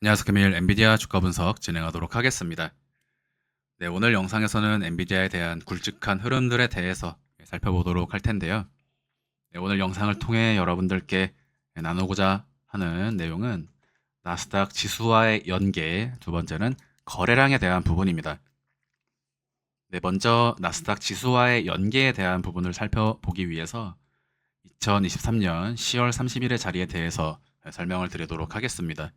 안녕하세요. 금일 엔비디아 주가 분석 진행하도록 하겠습니다. 네, 오늘 영상에서는 엔비디아에 대한 굵직한 흐름들에 대해서 살펴보도록 할 텐데요. 네, 오늘 영상을 통해 여러분들께 나누고자 하는 내용은 나스닥 지수와의 연계, 두 번째는 거래량에 대한 부분입니다. 네, 먼저 나스닥 지수와의 연계에 대한 부분을 살펴보기 위해서 2023년 10월 30일의 자리에 대해서 설명을 드리도록 하겠습니다.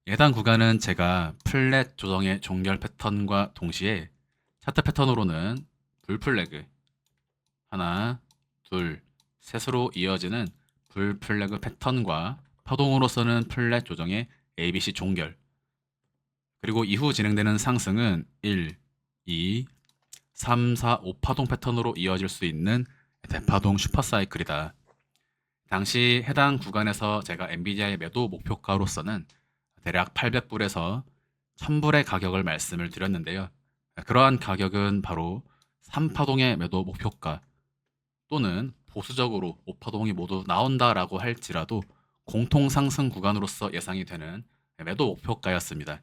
해당 구간은 제가 플랫 조정의 종결 패턴과 동시에 차트 패턴으로는 불플래그 하나, 둘, 셋으로 이어지는 불플래그 패턴과 파동으로서는 플랫 조정의 ABC 종결, 그리고 이후 진행되는 상승은 1, 2, 3, 4, 5파동 패턴으로 이어질 수 있는 대파동 슈퍼사이클이다. 당시 해당 구간에서 제가 엔비디아의 매도 목표가로서는 대략 800불에서 1000불의 가격을 말씀을 드렸는데요. 그러한 가격은 바로 3파동의 매도 목표가 또는 보수적으로 5파동이 모두 나온다라고 할지라도 공통 상승 구간으로서 예상이 되는 매도 목표가였습니다.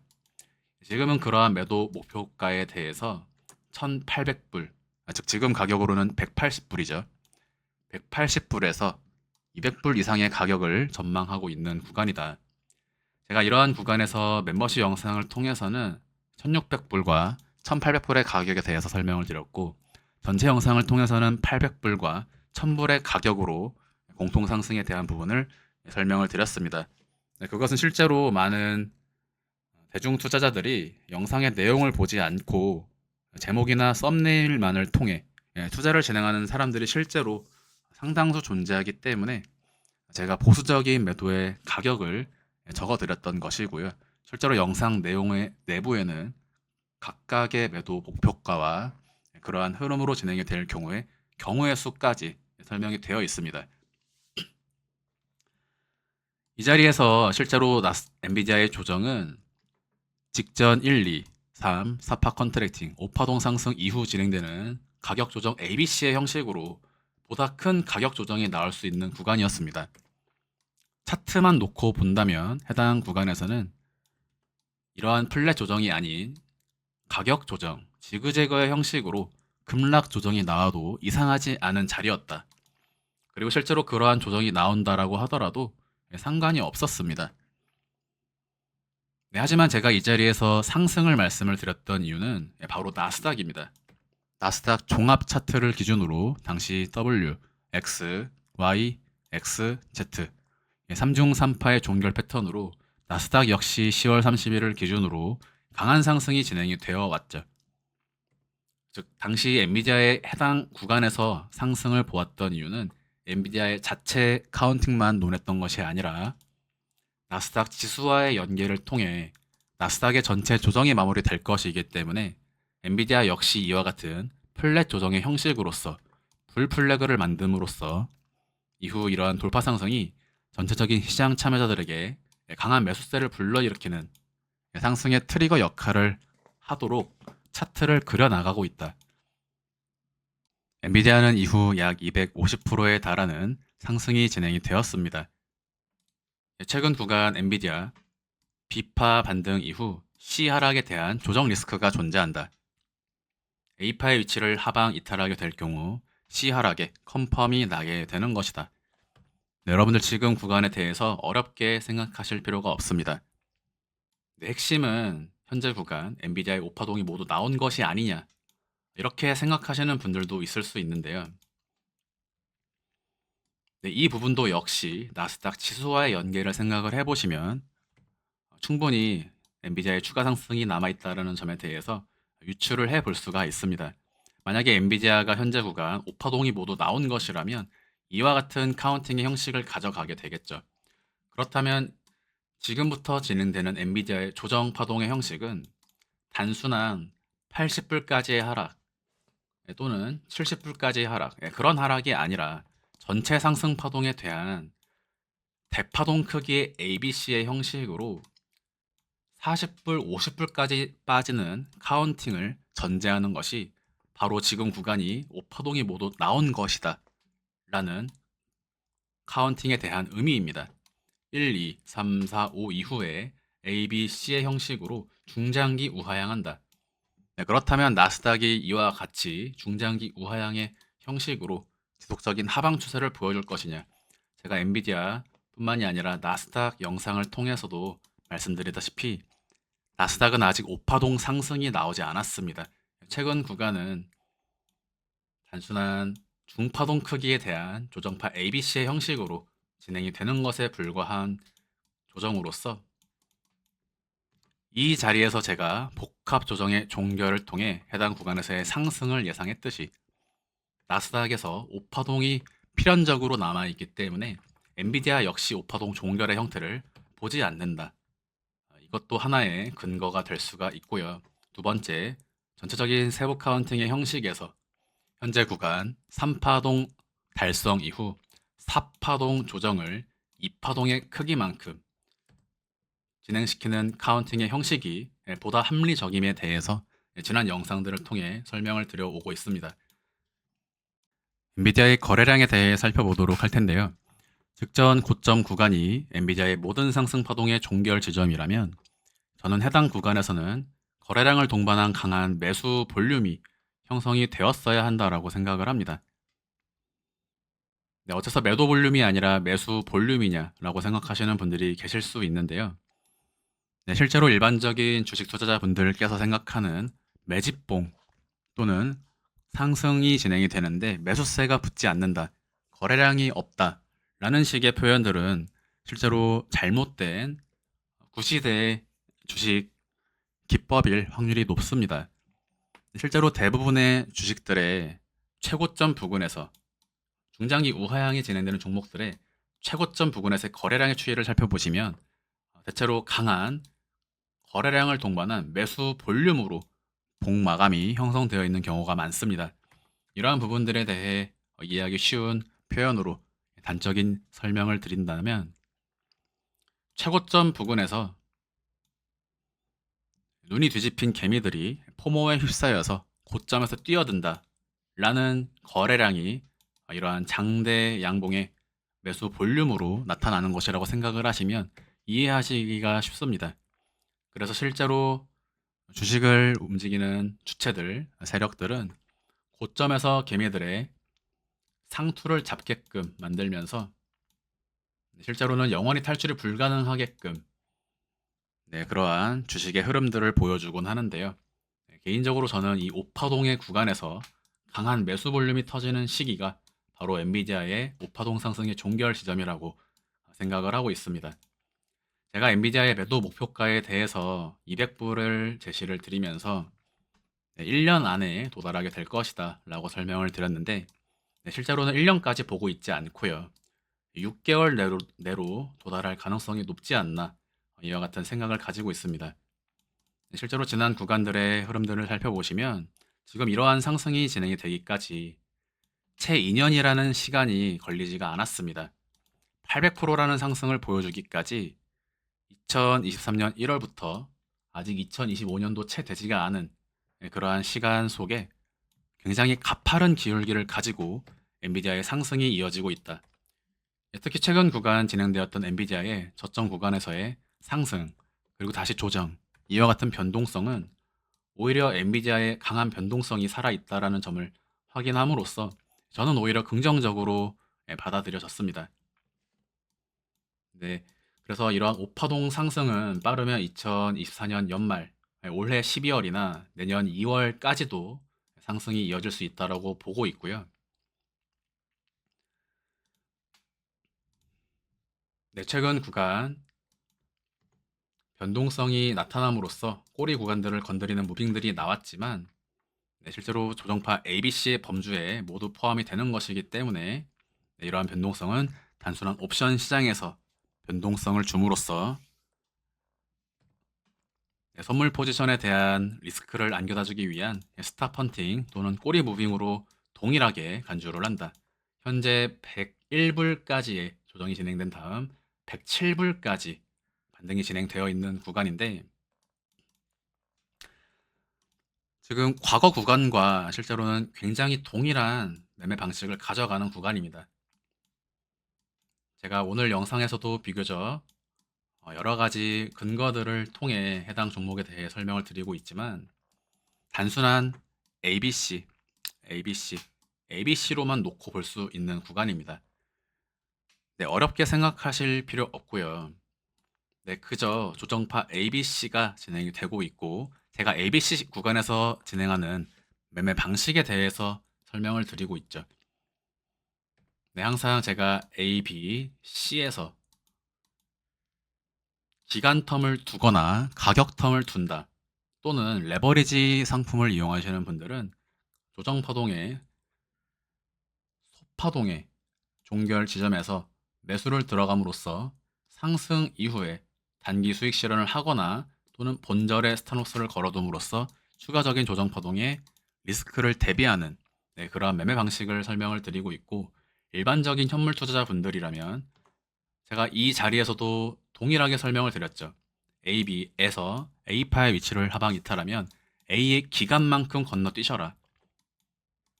지금은 그러한 매도 목표가에 대해서 1800불, 즉 지금 가격으로는 180불이죠. 180불에서 200불 이상의 가격을 전망하고 있는 구간이다. 제가 이러한 구간에서 멤버십 영상을 통해서는 1600불과 1800불의 가격에 대해서 설명을 드렸고, 전체 영상을 통해서는 800불과 1000불의 가격으로 공통 상승에 대한 부분을 설명을 드렸습니다. 네, 그것은 실제로 많은 대중 투자자들이 영상의 내용을 보지 않고 제목이나 썸네일만을 통해 투자를 진행하는 사람들이 실제로 상당수 존재하기 때문에 제가 보수적인 매도의 가격을 적어드렸던 것이고요. 실제로 영상 내용의 내부에는 각각의 매도 목표가와 그러한 흐름으로 진행이 될 경우에 경우의 수까지 설명이 되어 있습니다. 이 자리에서 실제로 엔비디아의 조정은 직전 1, 2, 3, 4파 컨트랙팅, 5파동 상승 이후 진행되는 가격 조정 ABC의 형식으로 보다 큰 가격 조정이 나올 수 있는 구간이었습니다. 차트만 놓고 본다면 해당 구간에서는 이러한 플랫 조정이 아닌 가격 조정, 지그재그의 형식으로 급락 조정이 나와도 이상하지 않은 자리였다. 그리고 실제로 그러한 조정이 나온다라고 하더라도 상관이 없었습니다. 네, 하지만 제가 이 자리에서 상승을 말씀을 드렸던 이유는 바로 나스닥입니다. 나스닥 종합 차트를 기준으로 당시 W, X, Y, X, Z 3중 3파의 종결 패턴으로 나스닥 역시 10월 30일을 기준으로 강한 상승이 진행이 되어 왔죠. 즉 당시 엔비디아의 해당 구간에서 상승을 보았던 이유는 엔비디아의 자체 카운팅만 논했던 것이 아니라 나스닥 지수와의 연계를 통해 나스닥의 전체 조정이 마무리될 것이기 때문에 엔비디아 역시 이와 같은 플랫 조정의 형식으로서 불플래그를 만듦으로써 이후 이러한 돌파 상승이 전체적인 시장 참여자들에게 강한 매수세를 불러일으키는 상승의 트리거 역할을 하도록 차트를 그려나가고 있다. 엔비디아는 이후 약 250%에 달하는 상승이 진행이 되었습니다. 최근 구간 엔비디아 B파 반등 이후 C 하락에 대한 조정 리스크가 존재한다. A파의 위치를 하방 이탈하게 될 경우 C 하락에 컨펌이 나게 되는 것이다. 네, 여러분들 지금 구간에 대해서 어렵게 생각하실 필요가 없습니다. 네, 핵심은 현재 구간 엔비디아의 5파동이 모두 나온 것이 아니냐 이렇게 생각하시는 분들도 있을 수 있는데요. 네, 이 부분도 역시 나스닥 지수와의 연계를 생각을 해보시면 충분히 엔비디아의 추가 상승이 남아있다는 점에 대해서 유추를 해볼 수가 있습니다. 만약에 엔비디아가 현재 구간 5파동이 모두 나온 것이라면 이와 같은 카운팅의 형식을 가져가게 되겠죠. 그렇다면 지금부터 진행되는 엔비디아의 조정 파동의 형식은 단순한 80불까지의 하락 또는 70불까지의 하락 그런 하락이 아니라 전체 상승 파동에 대한 대파동 크기의 ABC의 형식으로 40불, 50불까지 빠지는 카운팅을 전제하는 것이 바로 지금 구간이 5파동이 모두 나온 것이다 라는 카운팅에 대한 의미입니다. 1, 2, 3, 4, 5 이후에 A, B, C의 형식으로 중장기 우하향한다. 네, 그렇다면 나스닥이 이와 같이 중장기 우하향의 형식으로 지속적인 하방 추세를 보여줄 것이냐? 제가 엔비디아 뿐만이 아니라 나스닥 영상을 통해서도 말씀드리다시피 나스닥은 아직 5파동 상승이 나오지 않았습니다. 최근 구간은 단순한 중파동 크기에 대한 조정파 ABC의 형식으로 진행이 되는 것에 불과한 조정으로서 이 자리에서 제가 복합 조정의 종결을 통해 해당 구간에서의 상승을 예상했듯이 나스닥에서 5파동이 필연적으로 남아있기 때문에 엔비디아 역시 5파동 종결의 형태를 보지 않는다. 이것도 하나의 근거가 될 수가 있고요. 두 번째, 전체적인 세부 카운팅의 형식에서 현재 구간 3파동 달성 이후 4파동 조정을 2파동의 크기만큼 진행시키는 카운팅의 형식이 보다 합리적임에 대해서 지난 영상들을 통해 설명을 드려오고 있습니다. 엔비디아의 거래량에 대해 살펴보도록 할 텐데요. 직전 고점 구간이 엔비디아의 모든 상승 파동의 종결 지점이라면 저는 해당 구간에서는 거래량을 동반한 강한 매수 볼륨이 형성이 되었어야 한다라고 생각을 합니다. 네, 어째서 매도 볼륨이 아니라 매수 볼륨이냐라고 생각하시는 분들이 계실 수 있는데요. 네, 실제로 일반적인 주식 투자자분들께서 생각하는 매집봉 또는 상승이 진행이 되는데 매수세가 붙지 않는다, 거래량이 없다 라는 식의 표현들은 실제로 잘못된 구시대의 주식 기법일 확률이 높습니다. 실제로 대부분의 주식들의 최고점 부근에서 중장기 우하향이 진행되는 종목들의 최고점 부근에서의 거래량의 추이를 살펴보시면 대체로 강한 거래량을 동반한 매수 볼륨으로 봉마감이 형성되어 있는 경우가 많습니다. 이러한 부분들에 대해 이해하기 쉬운 표현으로 단적인 설명을 드린다면 최고점 부근에서 눈이 뒤집힌 개미들이 포모에 휩싸여서 고점에서 뛰어든다 라는 거래량이 이러한 장대 양봉의 매수 볼륨으로 나타나는 것이라고 생각을 하시면 이해하시기가 쉽습니다. 그래서 실제로 주식을 움직이는 주체들, 세력들은 고점에서 개미들의 상투를 잡게끔 만들면서 실제로는 영원히 탈출이 불가능하게끔 그러한 주식의 흐름들을 보여주곤 하는데요. 개인적으로 저는 이 오파동의 구간에서 강한 매수 볼륨이 터지는 시기가 바로 엔비디아의 오파동 상승의 종결 지점이라고 생각을 하고 있습니다. 제가 엔비디아의 매도 목표가에 대해서 200불을 제시를 드리면서 1년 안에 도달하게 될 것이다 라고 설명을 드렸는데 실제로는 1년까지 보고 있지 않고요. 6개월 내로 도달할 가능성이 높지 않나, 이와 같은 생각을 가지고 있습니다. 실제로 지난 구간들의 흐름들을 살펴보시면 지금 이러한 상승이 진행이 되기까지 채 2년이라는 시간이 걸리지가 않았습니다. 800%라는 상승을 보여주기까지 2023년 1월부터 아직 2025년도 채 되지가 않은 그러한 시간 속에 굉장히 가파른 기울기를 가지고 엔비디아의 상승이 이어지고 있다. 특히 최근 구간 진행되었던 엔비디아의 저점 구간에서의 상승, 그리고 다시 조정, 이와 같은 변동성은 오히려 엔비디아의 강한 변동성이 살아있다라는 점을 확인함으로써 저는 오히려 긍정적으로 받아들여졌습니다. 네, 그래서 이러한 오파동 상승은 빠르면 2024년 연말, 올해 12월이나 내년 2월까지도 상승이 이어질 수 있다고 보고 있고요. 네, 최근 구간 변동성이 나타남으로써 꼬리 구간들을 건드리는 무빙들이 나왔지만 실제로 조정파 ABC의 범주에 모두 포함이 되는 것이기 때문에 이러한 변동성은 단순한 옵션 시장에서 변동성을 줌으로써 선물 포지션에 대한 리스크를 안겨다주기 위한 스탑 헌팅 또는 꼬리 무빙으로 동일하게 간주를 한다. 현재 101불까지의 조정이 진행된 다음 107불까지 반등이 진행되어 있는 구간인데 지금 과거 구간과 실제로는 굉장히 동일한 매매 방식을 가져가는 구간입니다. 제가 오늘 영상에서도 비교적 여러 가지 근거들을 통해 해당 종목에 대해 설명을 드리고 있지만 단순한 ABC, ABC, ABC로만 놓고 볼 수 있는 구간입니다. 네, 어렵게 생각하실 필요 없고요. 네, 그저 조정파 ABC가 진행이 되고 있고 제가 ABC 구간에서 진행하는 매매 방식에 대해서 설명을 드리고 있죠. 네, 항상 제가 A, B, C에서 기간 텀을 두거나 가격 텀을 둔다 또는 레버리지 상품을 이용하시는 분들은 조정파동의 소파동의 종결 지점에서 매수를 들어감으로써 상승 이후에 단기 수익 실현을 하거나 또는 본절에 스탑로스를 걸어둠으로써 추가적인 조정 파동에 리스크를 대비하는 그러한 매매 방식을 설명을 드리고 있고 일반적인 현물 투자자분들이라면 제가 이 자리에서도 동일하게 설명을 드렸죠. AB에서 A파의 위치를 하방 이탈하면 A의 기간만큼 건너뛰셔라.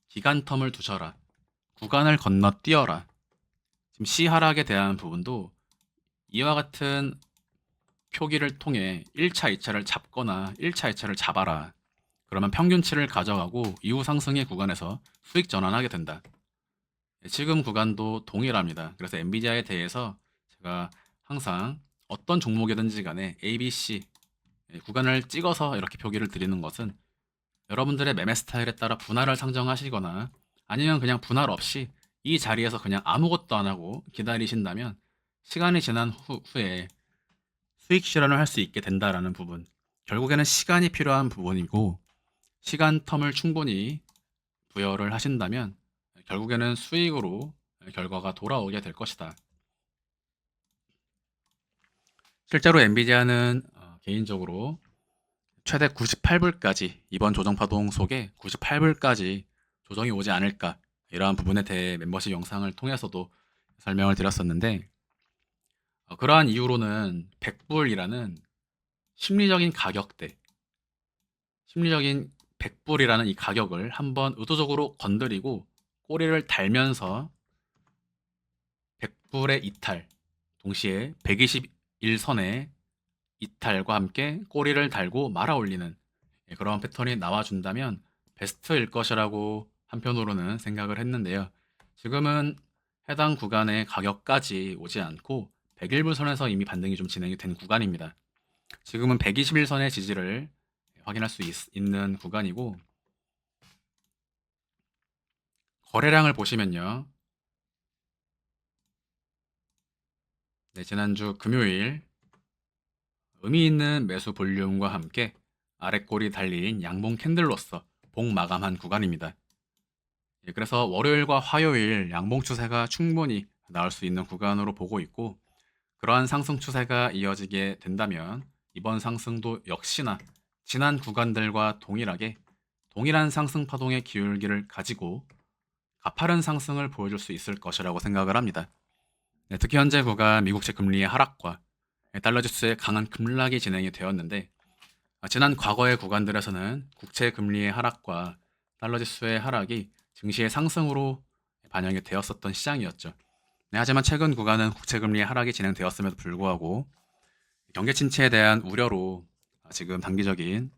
기간 텀을 두셔라. 구간을 건너뛰어라. 지금 C 하락에 대한 부분도 이와 같은 표기를 통해 1차, 2차를 잡거나 1차, 2차를 잡아라. 그러면 평균치를 가져가고 이후 상승의 구간에서 수익 전환하게 된다. 지금 구간도 동일합니다. 그래서 엔비디아에 대해서 제가 항상 어떤 종목이든지 간에 A, B, C 구간을 찍어서 이렇게 표기를 드리는 것은 여러분들의 매매 스타일에 따라 분할을 상정하시거나 아니면 그냥 분할 없이 이 자리에서 그냥 아무것도 안 하고 기다리신다면 시간이 지난 후에 수익 실현을 할 수 있게 된다라는 부분. 결국에는 시간이 필요한 부분이고 시간 텀을 충분히 부여를 하신다면 결국에는 수익으로 결과가 돌아오게 될 것이다. 실제로 엔비디아는 개인적으로 최대 98불까지 이번 조정 파동 속에 98불까지 조정이 오지 않을까 이러한 부분에 대해 멤버십 영상을 통해서도 설명을 드렸었는데 그러한 이유로는 100불이라는 심리적인 가격대, 심리적인 100불이라는 이 가격을 한번 의도적으로 건드리고 꼬리를 달면서 100불의 이탈, 동시에 121선의 이탈과 함께 꼬리를 달고 말아 올리는 그러한 패턴이 나와준다면 베스트일 것이라고 한편으로는 생각을 했는데요. 지금은 해당 구간의 가격까지 오지 않고 101불 선에서 이미 반등이 좀 진행이 된 구간입니다. 지금은 121선의 지지를 확인할 수 있는 구간이고 거래량을 보시면요. 네, 지난주 금요일 의미 있는 매수 볼륨과 함께 아래 꼬리 달린 양봉 캔들로서 봉 마감한 구간입니다. 그래서 월요일과 화요일 양봉 추세가 충분히 나올 수 있는 구간으로 보고 있고 그러한 상승 추세가 이어지게 된다면 이번 상승도 역시나 지난 구간들과 동일하게 동일한 상승 파동의 기울기를 가지고 가파른 상승을 보여줄 수 있을 것이라고 생각을 합니다. 특히 현재 구간 미국채 금리의 하락과 달러 지수의 강한 급락이 진행이 되었는데 지난 과거의 구간들에서는 국채 금리의 하락과 달러 지수의 하락이 증시의 상승으로 반영이 되었었던 시장이었죠. 하지만 최근 구간은 국채 금리의 하락이 진행되었음에도 불구하고 경기 침체에 대한 우려로 지금 단기적인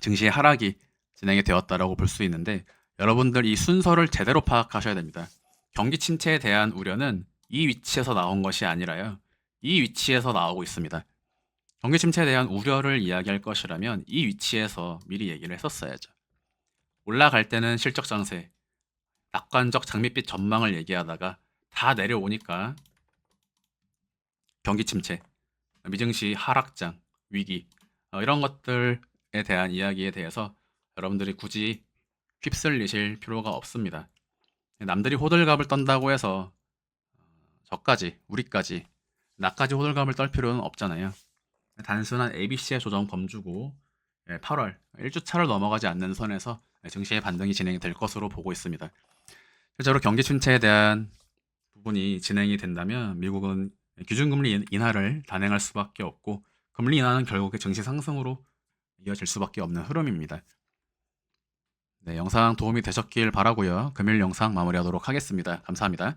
증시의 하락이 진행이 되었다라고 볼 수 있는데 여러분들 이 순서를 제대로 파악하셔야 됩니다. 경기 침체에 대한 우려는 이 위치에서 나온 것이 아니라요. 이 위치에서 나오고 있습니다. 경기 침체에 대한 우려를 이야기할 것이라면 이 위치에서 미리 얘기를 했었어야죠. 올라갈 때는 실적 장세, 낙관적 장밋빛 전망을 얘기하다가 다 내려오니까 경기 침체, 미증시 하락장, 위기 이런 것들에 대한 이야기에 대해서 여러분들이 굳이 휩쓸리실 필요가 없습니다. 남들이 호들갑을 떤다고 해서 저까지, 우리까지, 나까지 호들갑을 떨 필요는 없잖아요. 단순한 ABC의 조정 범주고 8월 1주차를 넘어가지 않는 선에서 증시의 반등이 진행이 될 것으로 보고 있습니다. 실제로 경기 침체에 대한 부분이 진행이 된다면 미국은 기준금리 인하를 단행할 수밖에 없고 금리 인하는 결국에 증시 상승으로 이어질 수밖에 없는 흐름입니다. 네, 영상 도움이 되셨길 바라고요. 금일 영상 마무리하도록 하겠습니다. 감사합니다.